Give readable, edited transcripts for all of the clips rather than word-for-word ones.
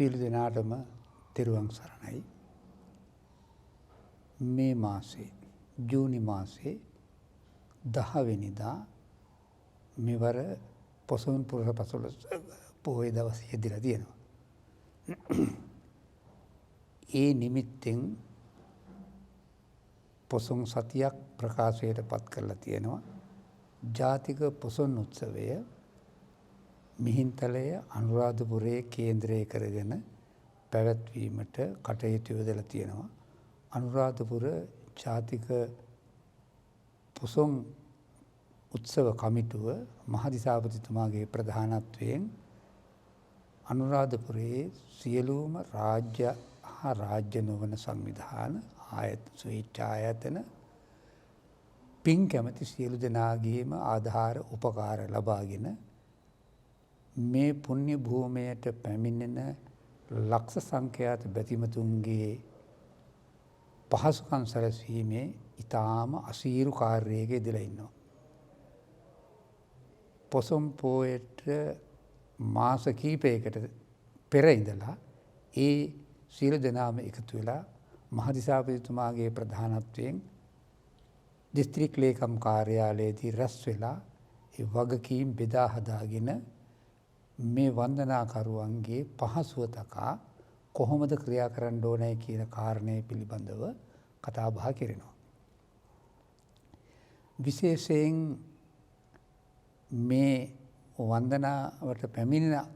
සියලු දෙනාටම තෙරුවන් සරණයි. මේ මාසේ ජූනි මාසේ 10 වෙනිදා මෙවර පොසොන් පුර 15 පොහොය දවසේ යෙදලා තියෙනවා. ඒ නිමිත්තෙන් පොසොන් සතියක් ප්‍රකාශයට පත් කරලා තියෙනවා. ජාතික පොසොන් උත්සවය මිහින්තලය අනුරාධපුරයේ කේන්ද්‍රය කරගෙන පැවැත්වීමට කටයුතු යොදලා තියෙනවා. අනුරාධපුර ජාතික පොසොන් උත්සව කමිටුව මහදිසාපතිතුමාගේ ප්‍රධානත්වයෙන් අනුරාධපුරයේ සියලුම රාජ්‍ය හා රාජ්‍ය නොවන සංවිධාන ස්වේච්ඡා ආයතන පින් කැමති සියලු දෙනාගේම ආධාර උපකාර ලබාගෙන මේ පුණ්‍ය භූමියට පැමිණෙන ලක්ෂ සංඛ්‍යාත බැතිමතුන්ගේ පහසුකම් සැලසීමේ ඉතාම අසීරු කාර්යයක යෙදලා ඉන්නවා. පොසොන් පෝයට මාස කීපයකට පෙර ඉඳලා ඒ සියලු දෙනාම එකතු වෙලා මහදිසාපතිතුමාගේ ප්‍රධානත්වයෙන් දිස්ත්‍රික් ලේකම් කාර්යාලයේදී රැස් වෙලා ඒ වගකීම් බෙදා හදාගෙන මේ වන්දනාකරුවන්ගේ පහසුව තකා කොහොමද ක්‍රියා කරන්න ඕනේ කියන කාරණය පිළිබඳව කතා බහ කරනවා. විශේෂයෙන් මේ වන්දනාවට පැමිණෙන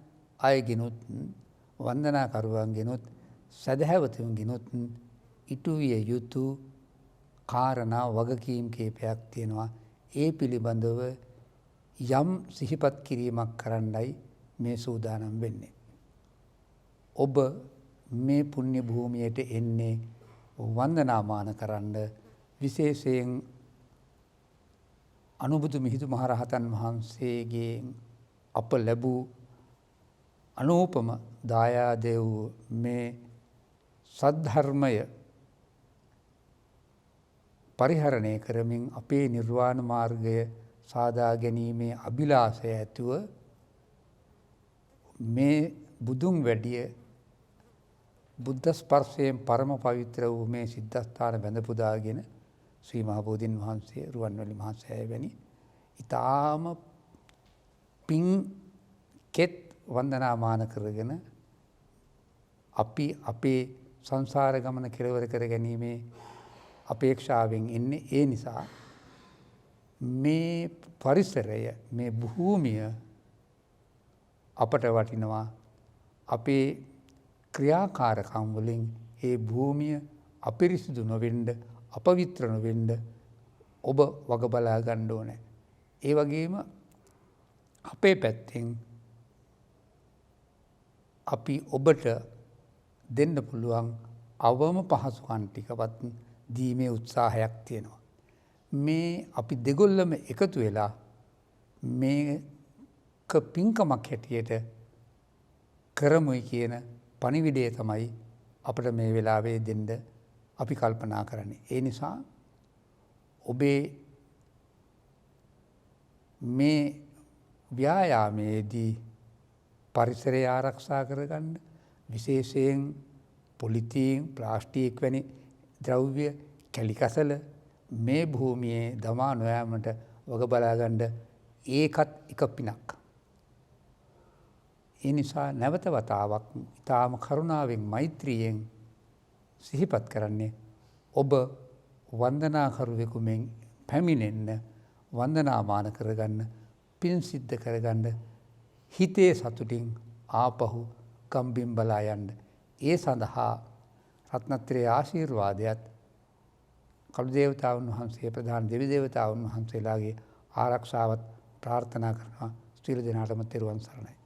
අයගෙනුත් වන්දනාකරුවන්ගෙනුත් සදහැවතුන්ගෙනුත් ඉටු විය යුතු කාරණා වගකීම් කීපයක් තියෙනවා. ඒ පිළිබඳව යම් සිහිපත් කිරීමක් කරන්නයි මේ සූදානම් වෙන්නේ. ඔබ මේ පුණ්‍ය භූමියට එන්නේ වන්දනාමාන කරන්න, විශේෂයෙන් අනුබුදු මිහිඳු මහරහතන් වහන්සේගෙන් අප ලැබූ අනූපම දායාදය වූ මේ සද්ධර්මය පරිහරණය කරමින් අපේ නිර්වාණ මාර්ගය සාදා ගැනීමේ අභිලාෂය ඇතුව මේ බුදුන් වැඩිය බුද්ධ ස්පර්ශයෙන් පරම පවිත්‍ර වූ මේ සිද්ධාස්ථාන බැඳ පුදාගෙන ශ්‍රී මහ බෝධීන් වහන්සේ, රුවන්වැලි මහා සෑය වැනි ඊටාම පින් කෙත් වන්දනාමාන කරගෙන අපි අපේ සංසාර ගමන කෙලවර කර ගැනීමේ අපේක්ෂාවෙන් ඉන්නේ. ඒ නිසා මේ පරිසරය, මේ භූමිය අපට වටිනවා. අපේ ක්‍රියාකාරකම් වලින් ඒ භූමිය අපිරිසිදු නොවෙන්න, අපවිත්‍ර නොවෙන්න ඔබ වග බලා ගන්න ඕනේ. ඒ වගේම අපේ පැත්තෙන් අපි ඔබට දෙන්න පුළුවන් අවම පහසුකම් ටිකවත් දීමේ උත්සාහයක් තියෙනවා. මේ අපි දෙගොල්ලම එකතු වෙලා මේක පින්කමක් හැටියට කරමුයි කියන පණිවිඩය තමයි අපිට මේ වෙලාවේ දෙන්න අපි කල්පනා කරන්නේ. ඒ නිසා ඔබේ මේ ව්‍යායාමයේදී පරිසරය ආරක්ෂා කරගන්න, විශේෂයෙන් පොලිතීන්, ප්ලාස්ටික් වැනි ද්‍රව්‍ය, කැලිකසල මේ භූමියේ දමා නොයාමට වග බලා ගන්න. ඒකත් එක පිනක්. ඒ නිසා නැවත වතාවක් ඊටාම කරුණාවෙන්, මෛත්‍රියෙන් සිහිපත් කරන්නේ ඔබ වන්දනාකරුවෙකු මෙන් පැමිණෙන්න, වන්දනාමාන කරගන්න, පින් සිද්ධ කරගන්න, හිතේ සතුටින් ආපහු ගම්බිම් බලා යන්න. ඒ සඳහා රත්නත්‍රයේ ආශිර්වාදයත්, කළු දේවතාවුන් වහන්සේ, ප්‍රධාන දෙවි දේවතාවුන් වහන්සේලාගේ ආරක්ෂාවත් ප්‍රාර්ථනා කරනවා. සියලු දෙනාටම තෙරුවන් සරණයි.